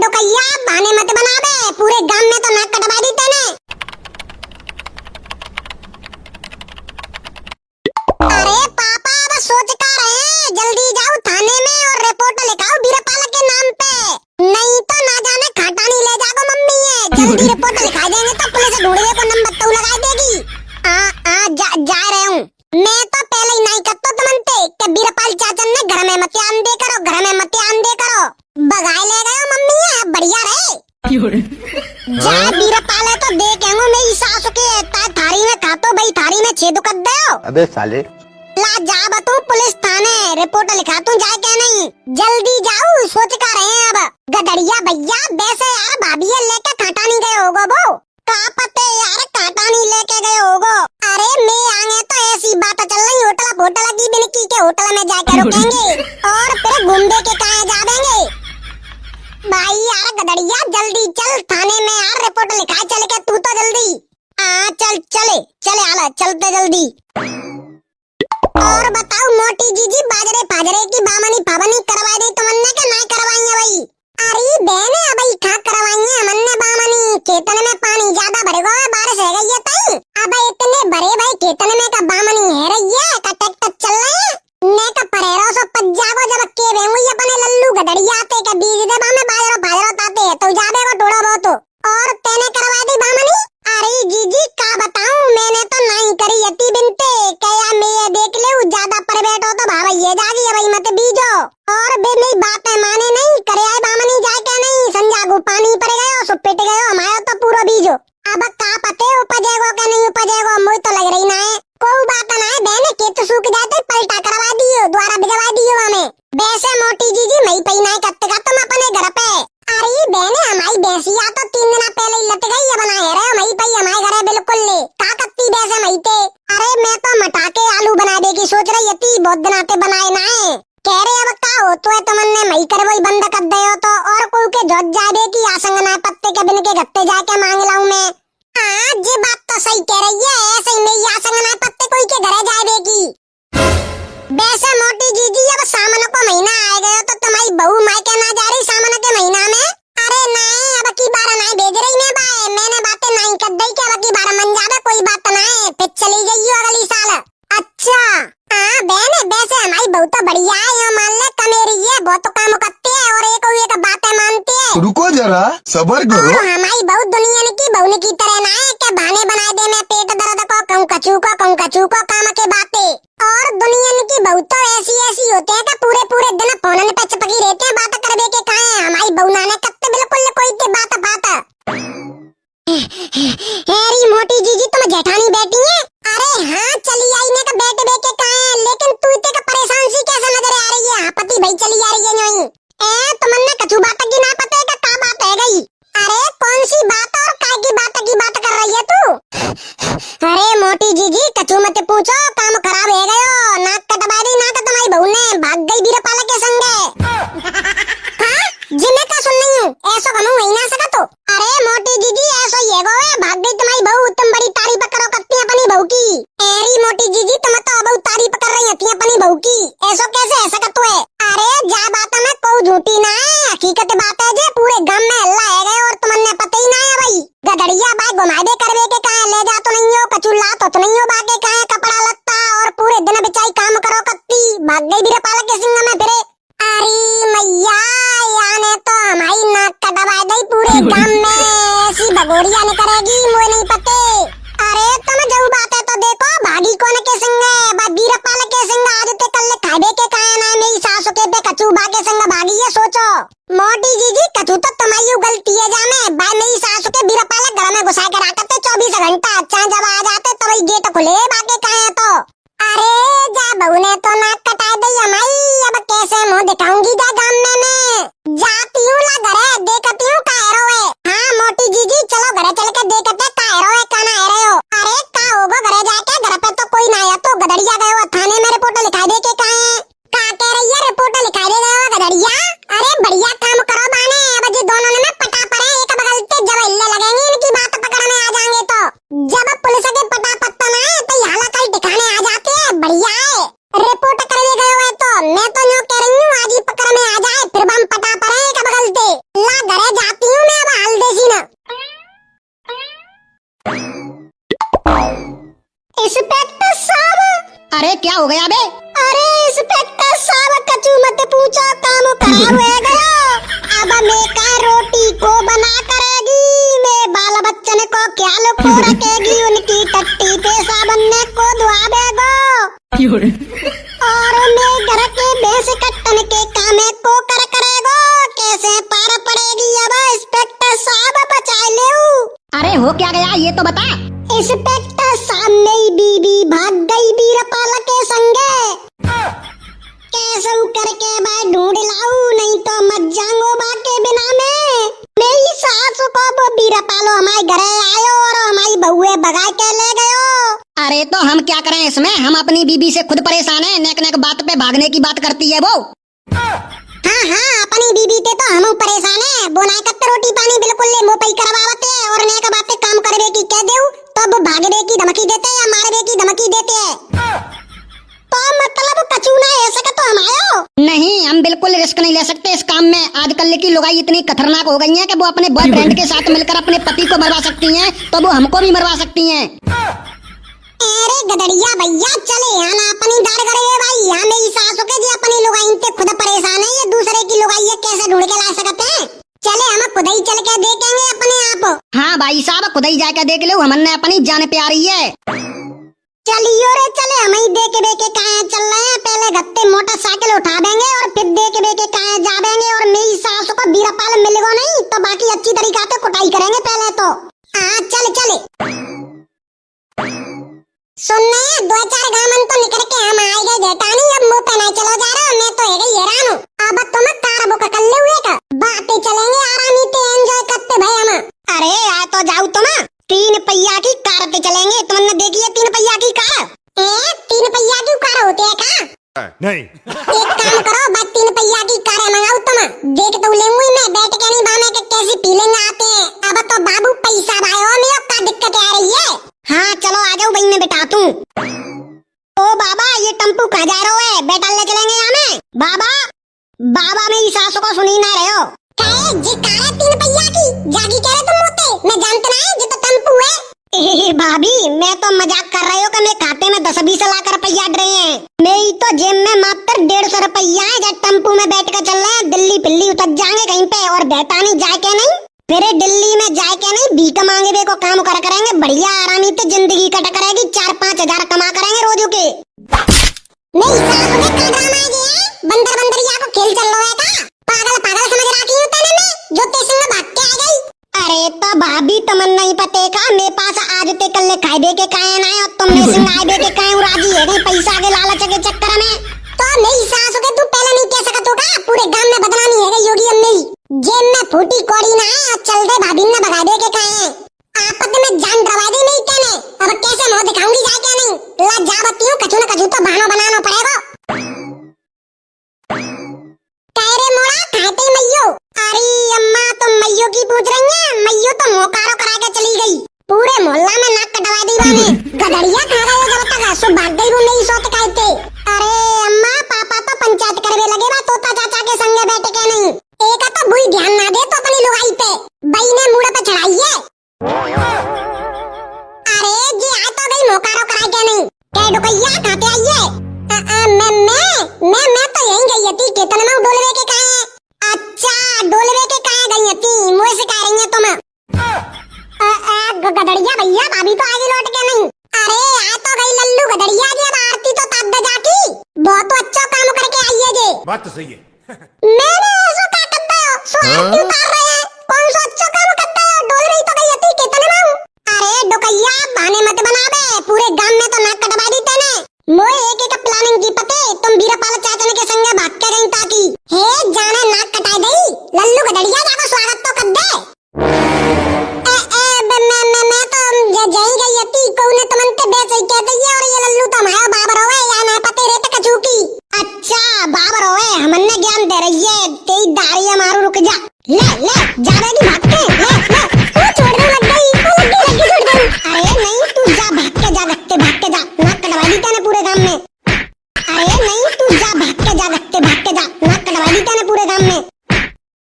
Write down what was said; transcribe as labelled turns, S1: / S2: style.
S1: डोकैया बहाने मत बना बे, पूरे गांव में तो नाक कटवा दी तेने। अरे पापा अब सोच का रहे, जल्दी जाओ थाने में और रिपोर्ट लिखाओ बीरपाल के नाम पे, नहीं तो ना जाने खटानी ले जाओ मम्मी है। जल्दी रिपोर्ट लिखा देंगे तो पुलिस ढूंढने को नंबर तो लगा देगी। जा रहे हूँ मैं तो पहले ही नहीं करता तुमनते कि बीरपाल चाचन ने घर में मत आन दे करो, घर में मत आन दे करो, बगाए ले गए मम्मी है, बढ़िया रहे। जा बीरपाल है तो देखेंगे मेरी सास के थारी में खा तो भाई थारी में छेद कर दो।
S2: अबे साले
S1: ला जा बतू पुलिस थाने रिपोर्ट लिखा तू जाए क्या नहीं, जल्दी जाओ सोच का रहे हैं अब। गदड़िया भैया वैसे यार भाभी लेके काटा नहीं गए होगो वो, का पते यार काटा नहीं लेके गए होगो। अरे मैं आगे तो ऐसी बात चल रही, होटल की बिनकी के होटल में जाके रुकेंगे और फिर घूमने के कहाँ जाएंगे। भाई यार गदड़िया जल्दी चल थाने में यार रिपोर्ट लिखा चल के तू तो जल्दी चले आला चलते जल्दी। और बताओ मोटी जीजी बाजरे फाजरे की बामनी पाबनी करवा दी तुमने के नहीं करवाई है भाई? अरे बहने अब खा करवाई है हमने बामनी, खेतन में पानी ज्यादा भर गया, बारिश हो गई है तई अब इतने भरे भाई खेतन में का बामनी है रही है का ट्रैक्टर चल रहे हैं ने का परेरो सो पज्जा को जब के वेंगुई अपने लल्लू गदड़िया आते के बीज दे बामे बाजरो फाजरो ताते तो जाबे को थोड़ा बहुत और तेने करवा दी बामनी। अरे जीजी का बताऊं मैंने तो नहीं करी यती बिनते क्या मैं देख ले ज्यादा पर बैठो तो भाई ये जागी है भाई मत बीजो और बे मेरी बातें माने नहीं करे आए बामनी जाए क्या नहीं संजागू पानी पर गयो सो पिट गयो हमारा तो पूरा बीजो अब का पते उपजेगो क्या नहीं उपजेगो मुझे तो लग रही ना है कोई बात ना है बहने खेत सूख जाते पलटा करवा दियो द्वारा भिजवा दियो हमें वैसे मोटी जीजी मई पई नहीं करते का तुम अपने घर पे। अरे बहने हमारी भैंसिया तो 3 दिन पहले ही लट गई है बनाए रहे मई पई हमारे घर बिल्कुल ले का कत्ती भैंसे मई ते। अरे मैं तो मटाके आलू बना देगी सोच रही थी बहुत दिन आते बनाए ना है कह रहे अब का हो तो है तुमने मई कर वही बंद कर दे हो तो और कोई के जोत जाबे की आसंग ना पत्ते के बिन के गत्ते जाके मांग लाऊं मैं। आज ये बात तो सही कह रही है, ऐसे ही मेरी आसंग ना पत्ते कोई के घरे जाबे की। वैसे मोटी जीजी अब सामने को महीना आ गया तो तुम्हारी बहू मायके ना जा रही सामने के महीना में? अरे नहीं अब की बार नहीं भेज रही ने भाई मैंने बातें नहीं कर दी कि अब की बार मन जावे कोई बात ना है फिर चली गई हो अगली साल। अच्छा हाँ बहन वैसे हमारी बहू तो बढ़िया है मान ले कमेरी है बहुत काम करती है और एक बातें मानती है।
S2: रुको जरा सबर करो।
S1: हमारी बहू दुनिया की बहू की तरह ना है कि बहाने बना दे मैं पेट दर्द को कहूँ कचू को काम के बातें और दुनिया की बहू तो ऐसी होते हैं कि पूरे दिन फोन पे चिपकी रहते हैं बात करने के कहा है हमारी बहू नाने कत्ते बिल्कुल कोई के बात हेरी मोटी जीजी तुम जेठानी बैठी है? अरे हाँ चली आई ने का बैठ के कहा है लेकिन तू इतने का परेशान सी कैसे नजर आ रही है? पति भाई चली आ रही है नहीं तुमने कछु बात की ना पता है का बात है गई? अरे कौन सी बात और काय की बात कर रही है तू? अरे मोटी जीजी कछु मत पूछो काम खराब है गयो नाक कटवा दी ना तुम्हारी बहू ने भाग गई बीरपाल के संगे। हाँ जिन्हें का सुन नहीं हूँ ऐसा कहूँ वही ना सका तो। अरे मोटी जीजी ऐसा ही है गो भाग गई तुम्हारी बहू तुम बड़ी तारीफ करो करती अपनी बहू की। एरी मोटी जीजी तुम तो बहुत तारीफ कर रही थी अपनी बहू की ऐसा कैसे ऐसा का तो है? अरे जा बात में कोई झूठी ना है हकीकत बात है जे पूरे गांव में हल्ला है गए और तुमने पता ही ना है भाई गदड़िया बाई घुमाबे करवे के कहा ले जा तो नहीं हो कचुल्ला तो नहीं हो बाके कहा कपड़ा लत्ता और पूरे दिन बेचाई काम करो कत्ती भाग गई बीरपाल के सिंह में फिरे। अरे मैया याने तो हमारी नाक कटवा गई पूरे गांव में ऐसी भगोरिया ने करेगी मुझे नहीं पते। अरे तुम जो बात है तो देखो भागी कौन के संग है बीरपाल के संग आज ते कल खाबे के कहा ना मेरी सासू के पे कचू बाके संग भागी है सोचो। मोटी जीजी कचू तो तुम्हारी गलती है जाने भाई मेरी सासू के बीरपाल घर में घुसा के रखते 24 घंटा अच्छा जब आ जाते तो वही गेट खुले बाके कहा है तो। अरे जा बहू ने तो नाक कटा दी हमारी अब कैसे मुंह दिखाऊंगी जा गांव में मैं जाती हूँ ला घरे देखती हूँ कायरो है। हाँ मोटी जीजी चलो घरे चल के देखते कायरो है का ना रहे हो? अरे का होगा घरे जाके घर पे तो कोई ना आया तो गदड़िया गए हो थाने में रिपोर्ट लिखा दे के कहा है का कह रही है रिपोर्ट लिखा दे गए हो गदड़िया? अरे बढ़िया काम करो बाने अब जी दोनों ने पटा पड़े एक बगल से जब हिलने लगेंगे इनकी बात पकड़ने आ जाएंगे तो जब पुलिस के पटा पत्ता ना है तो यहाँ कल ठिकाने आ जाते हैं बढ़िया है। रिपोर्ट करने गए हुए तो मैं तो यूँ कह रही हूँ आज ही
S3: क्या हो गया बे?
S1: अरे इंस्पेक्टर साहब कछु मत पूछो, काम खराब हो गया। अब मैं का रोटी को बना करेगी, मैं बाल बच्चन को क्या को रखेगी, उनकी टट्टी पे साबन्ने को धुआ देगो और मैं घर के भैंस कट्टन के कामे को कर करेगो। कैसे पार पड़ेगी अब इंस्पेक्टर साहब, बचा ले।
S3: अरे हो क्या गया ये तो बता।
S1: इंस्पेक्टर साहब मेरी बीबी भाग गई बीरपाल के संगे, कैसे करके मैं ढूंढ लाऊं, नहीं तो मत जाऊंगो बा के बिना में। मेरी सास को वो बीरपालो हमारे घरे आयो और हमारी बहुए भगा के ले गयो।
S3: अरे तो हम क्या करें इसमें, हम अपनी बीबी से खुद परेशान हैं, नेक नेक बात पे भागने की बात करती है वो।
S1: हाँ हाँ अपनी बीबी ते तो हम परेशान है, बोना कत्ते रोटी पानी बिल्कुल ले मोपई करवावते और नेक बातें काम करवे की कह देऊ तब भागने की धमकी देते या मारने की धमकी देते हैं। तो मतलब कछु ना ऐसे का तो हम आयो
S3: नहीं, हम बिल्कुल रिस्क नहीं ले सकते इस काम में। आजकल की लुगाई इतनी खतरनाक हो गई हैं कि वो अपने बॉयफ्रेंड के साथ मिलकर अपने पति को मरवा सकती हैं, तो वो हमको भी मरवा सकती हैं।
S1: अरे गदड़िया भैया चले यहाँ ना अपनी दार करे भाई, यहाँ मेरी सासू के जी अपनी लुगाई ते खुद परेशान है, ये दूसरे की लुगाई कैसे ढूंढ के ला सकते हैं। चले हम खुद ही चल के देखेंगे अपने आप।
S3: हाँ भाई साहब खुद ही जाकर देख लो, हमने अपनी जान प्यारी है।
S1: चलियो रे चले, हम ही देखे देखे कहाँ चल रहे हैं। पहले गत्ते मोटरसाइकिल उठा देंगे और फिर देखे देखे कहाँ जाएंगे और मेरी सासू को बीरपाल मिलेगा नहीं तो बाकी अच्छी तरीका से कुटाई करेंगे पहले तो। हाँ चले चले सुनने दो चार गामन तो निकल के हम आए गए जेठानी, अब मुंह पे नहीं चलो जा रहा, मैं तो है गई हैरान हूँ। अब तुम कार बुक कर ले हुए का बातें चलेंगे आरामी से एंजॉय करते भाई हम। अरे आ तो जाओ तुम, 3 पहिया की कार पे चलेंगे। तुमने देखी है 3 पहिया की कार? 3 पहिया की कार होती है क्या?
S2: नहीं।
S1: एक काम करो बस 3 पहिया की कार मंगाओ तुम, देख तो लेंगी मैं बैठ के नहीं बाने के कैसी फीलिंग आते हैं। अब तो बाबू पैसा भाई मेरे का दिक्कत आ रही है। हाँ चलो आ जाओ भाई मैं बैठा तू। ओ बाबा ये टेम्पू कहाँ जा रहा है, बैठा ले चलेंगे हमें। बाबा बाबा मेरी सासू को सुनी ना रहे हो जी, कार है 3 पहिया की, जागी कह रहे तुम होते मैं जानते ना है, ये तो टेम्पू है। भाभी मैं तो मजाक कर रही हूँ कि मेरे खाते में 10-20 लाख रुपया डरे हैं, मेरी तो जेब में मात्र 150 रुपया है। जब टेम्पू में बैठ कर चल रहे हैं, दिल्ली पिल्ली उतर जाएंगे कहीं पे और बैठा नहीं जाए के नहीं, फिर दिल्ली में जाए के नहीं भीख मांगे बे को काम कर करेंगे, बढ़िया आरामी से जिंदगी कट करेगी, 4-5 हजार कमा करेंगे रोजों के। नहीं सासू के का ड्रामा है ये, बंदर बंदरिया को खेल चल रहा है का? पागल पागल समझ रखी हूँ तने में जो तेरे संग भाग के आ गई। अरे तो भाभी तुमन नहीं पते का मेरे पास आज ते कल खाए दे के काहे ना है और तुम मेरे संग आए दे के काहे राजी है नहीं पैसा के लालच के चक्कर में। तो मेरी सासू के तू पहले नहीं कह सकत होगा, पूरे गांव में बदनामी है योगी अम्मी, जेब में फूटी कौड़ी ना है और चल दे भाभी ने भगा दे के काहे आपत में जान डरवा दी नहीं कहने। अब कैसे मुंह दिखाऊंगी जाके नहीं, ला जा बत्ती हूँ कछु न कछु तो बहाना बनाना पड़ेगा। कहरे मोड़ा खाते मैयो, अरे अम्मा तुम मैयो की पूछ रही हैं, मैयो तो मोकारो करा के चली गई, पूरे मोहल्ला में नाक कटवा दी बाने। गधड़िया खा गए जब तक सो भाग गई वो नहीं सोत कहते। अरे अम्मा पापा तो पंचायत करवे लगे बा तोता चाचा के संगे बैठ के नहीं, एक तो बुई ध्यान ना दे तो अपनी लुगाई पे बई ने मुड़ पे चढ़ाई है। अरे जी आ तो गई मोकारो कराई के नहीं, क्या डुकैया खाते आइए। मैं तो यहीं गई थी, केतन में डोलवे के काहे? अच्छा डोलवे के काहे गई थी, मुझे सिखा रही हैं तुम। गधड़िया भैया भाभी तो आगे लौट के नहीं। अरे आ तो गई लल्लू गधड़िया जी, अब आरती तो तब दे जाती, बहुत अच्छा काम करके आई है जे।
S2: बात तो सही है।
S1: मैंने ऐसा क्या करता है, सो आरती उतार रहे हैं, कौन सा अच्छा काम करता है, डोल रही तो गई थी केतन में। अरे डुकैया बहाने मत बना बे, पूरे गांव में तो नाक कटवा दी तेने। मोए एक एक प्लानिंग की पते, तुम बीरपाल चाचा के संगे भाग के गई ताकि हे जाने नाक कटाई गई, लल्लू गधड़िया जाको स्वागत तो कर दे। मैं तो जाई गई थी, कौने तुमन ते बेच ही कह दई और ये लल्लू तो हमारा बाबर होवे या ना पते रे तक कचूकी। अच्छा बाबर होवे हमने ज्ञान दे रही है, तेरी दाढ़ी मारू रुक जा, ले ले